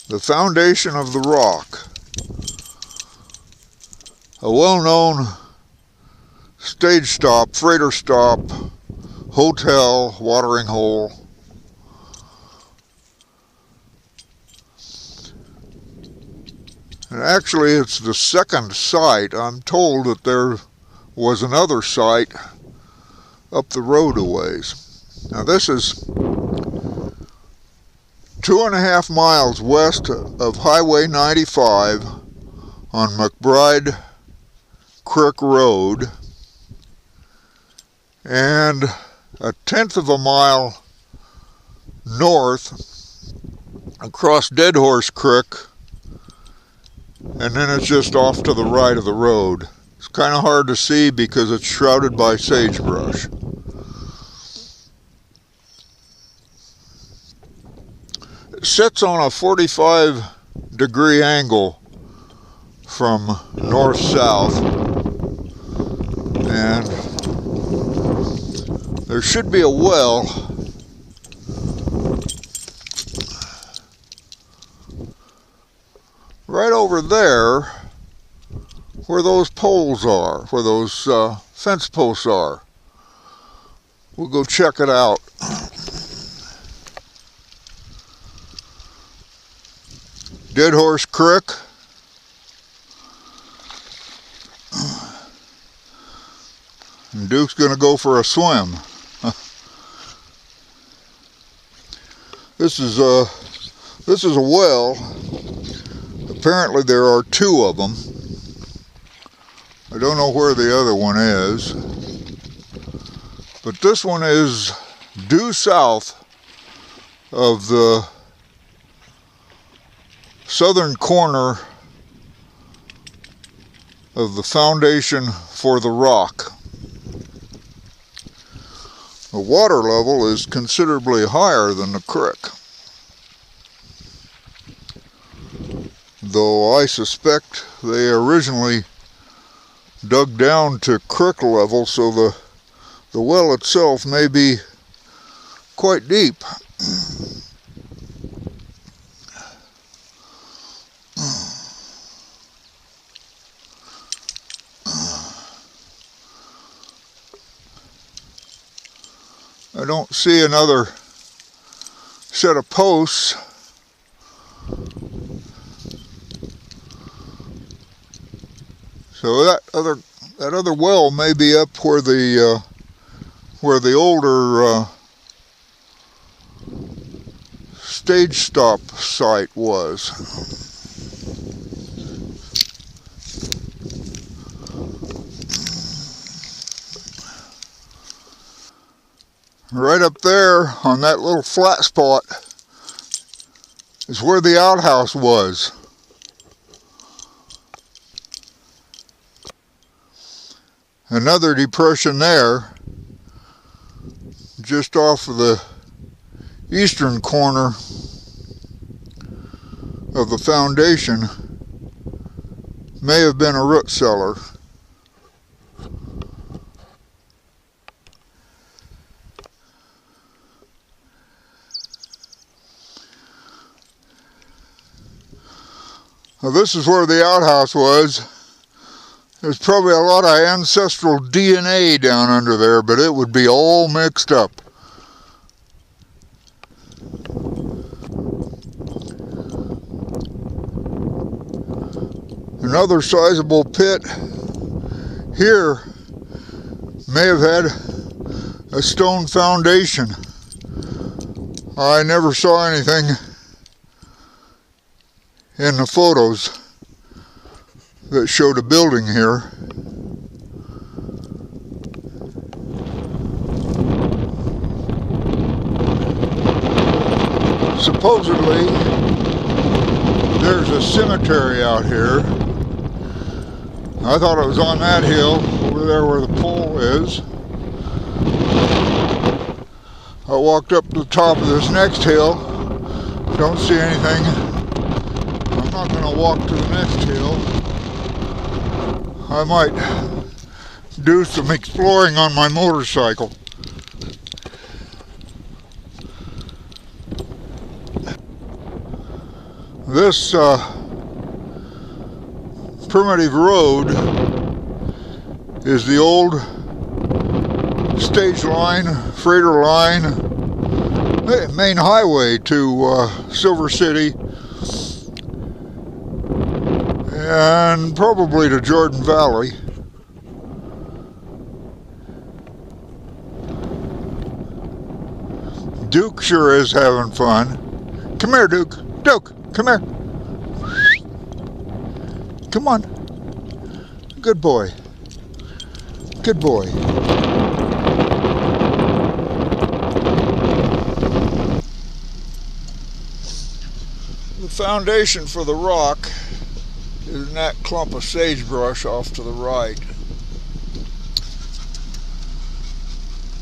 The foundation of the rock. A well-known stage stop, freighter stop, hotel, watering hole. And actually it's the second site. I'm told that there was another site up the road a ways. Now this is 2.5 miles west of Highway 95 on McBride Creek Road, and 1/10 of a mile north across Dead Horse Creek, and then it's just off to the right of the road. It's kind of hard to see because it's shrouded by sagebrush. It sits on a 45-degree angle from north-south, and there should be a well right over there where those poles are, where those fence posts are. We'll go check it out. Dead Horse Creek. And Duke's going to go for a swim. This is a well. Apparently there are 2 of them. I don't know where the other one is, but this one is due south of the southern corner of the foundation for the rock. The water level is considerably higher than the creek, though I suspect they originally dug down to creek level, so the well itself may be quite deep. I don't see another set of posts. So that other well may be up where the older stage stop site was. Right up there on that little flat spot is where the outhouse was. Another depression there, just off of the eastern corner of the foundation, may have been a root cellar. Now this is where the outhouse was. There's probably a lot of ancestral DNA down under there, but it would be all mixed up. Another sizable pit here may have had a stone foundation. I never saw anything in the photos that showed a building here. Supposedly there's a cemetery out here. I thought it was on that hill over there where the pole is. I walked up to the top of this next hill, don't see anything. I'm not going to walk to the next hill. I might do some exploring on my motorcycle. This primitive road is the old stage line, freighter line, main highway to Silver City and probably to Jordan Valley. Duke sure is having fun. Come here, Duke. Duke, come here. Come on. Good boy. Good boy. The foundation for the rock is in that clump of sagebrush off to the right.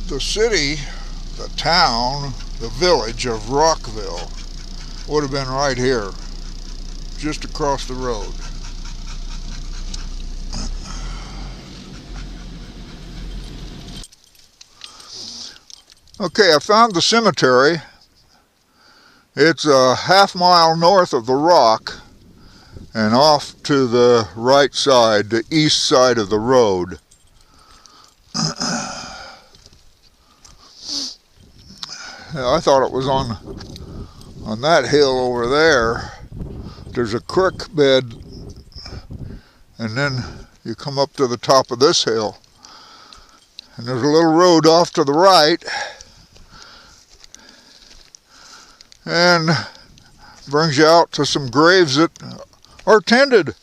The city, the town, the village of Rockville would have been right here, just across the road. Okay, I found the cemetery. It's a half-mile north of the rock and off to the right side, the east side of the road. I thought it was on that hill over there. There's a creek bed, and then you come up to the top of this hill, and there's a little road off to the right, and brings you out to some graves that are tended.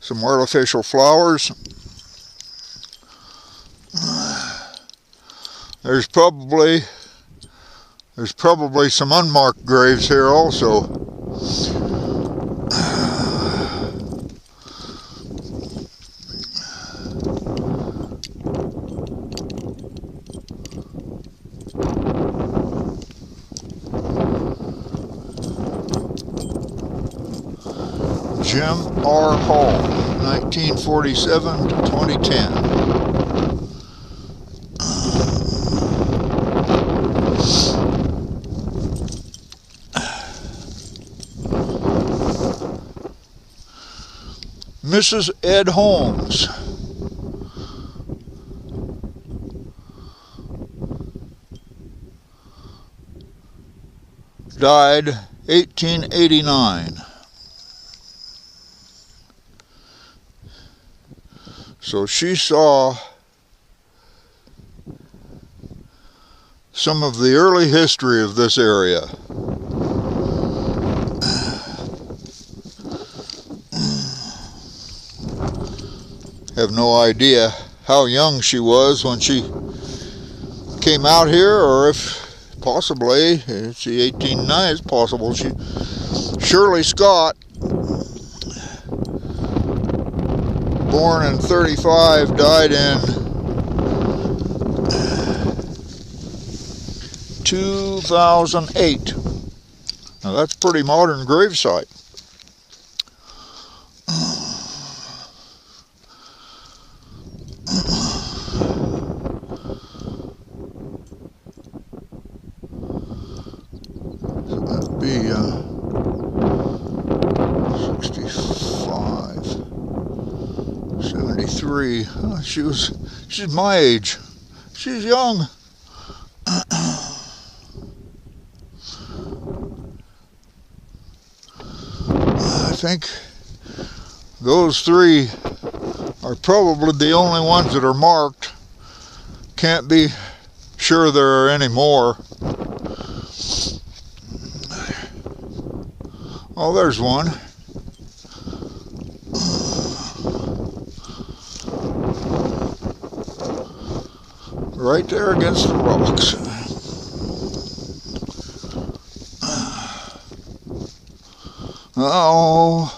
Some artificial flowers. There's probably some unmarked graves here also. Jim R. Hall, 1947 to 2010. Mrs. Ed Holmes. Died 1889. So she saw some of the early history of this area. Have no idea how young she was when she came out here, or if possibly, she 1809, it's possible she, Shirley Scott, born in 35, died in 2008. Now that's a pretty modern gravesite. That'd be 65, 73. She's my age. She's young. I think those three are probably the only ones that are marked. Can't be sure there are any more. Oh, there's one. Right there against the rocks. Uh-oh.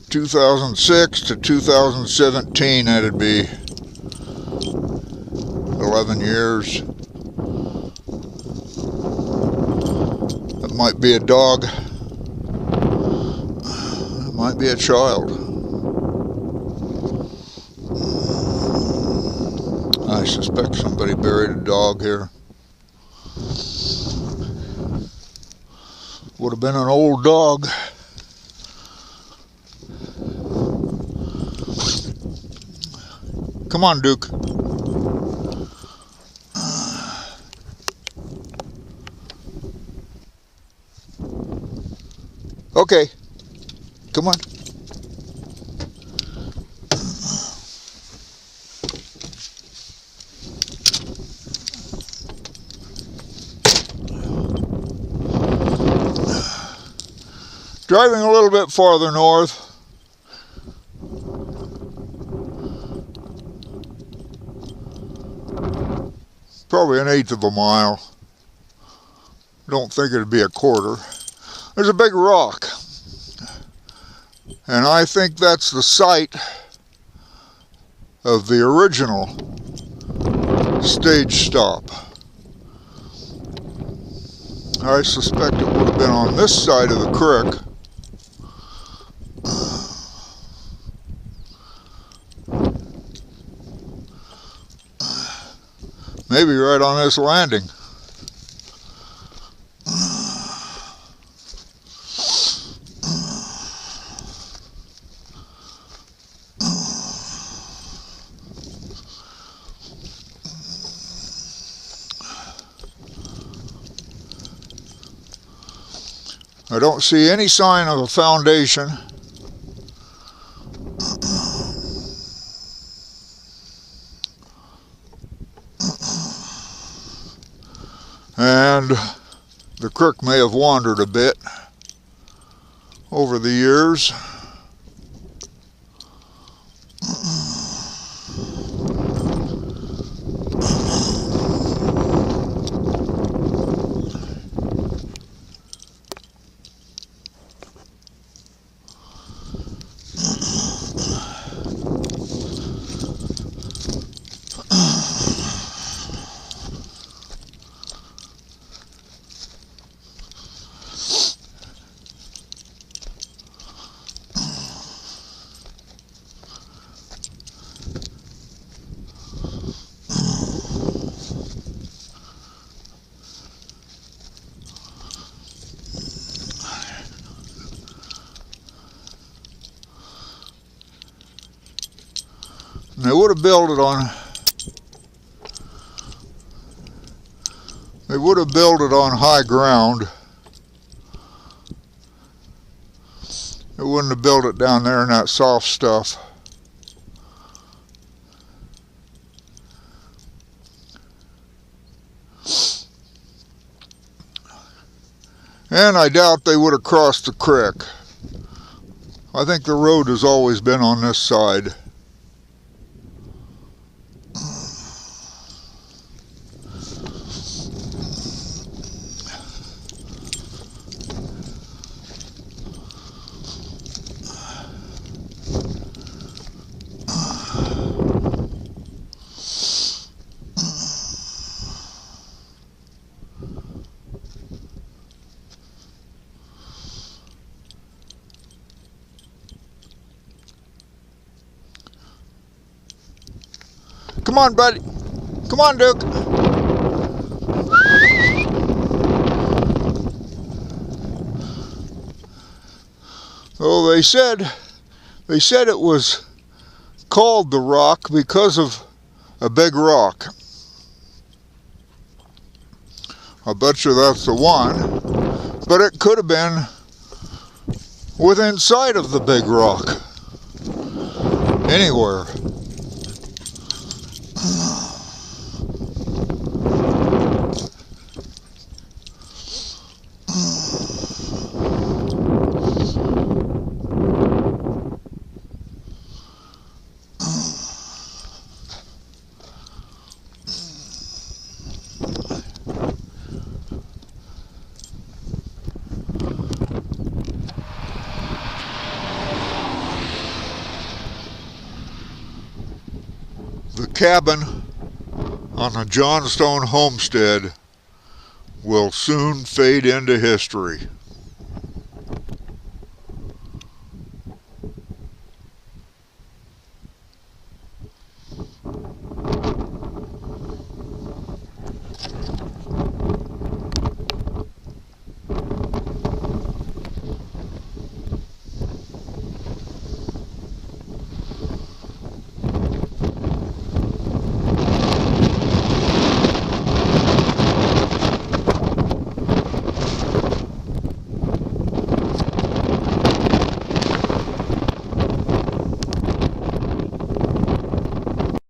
(2006 to 2017), that'd be 11 years. That might be a dog. That might be a child. I suspect somebody buried a dog here. Would have been an old dog. Come on, Duke. Okay, come on. Driving a little bit farther north. Probably an eighth of a mile. Don't think it'd be a quarter. There's a big rock. And I think that's the site of the original stage stop. I suspect it would have been on this side of the creek. Maybe right on this landing. I don't see any sign of a foundation. And the creek may have wandered a bit over the years. They would have built it on. They would have built it on high ground. They wouldn't have built it down there in that soft stuff. And I doubt they would have crossed the creek. I think the road has always been on this side. Come on, buddy. Come on, Duke. Oh, they said it was called the Rock because of a big rock. I bet you that's the one, but it could have been within sight of the big rock. Anywhere. The cabin on the Johnstone Homestead will soon fade into history.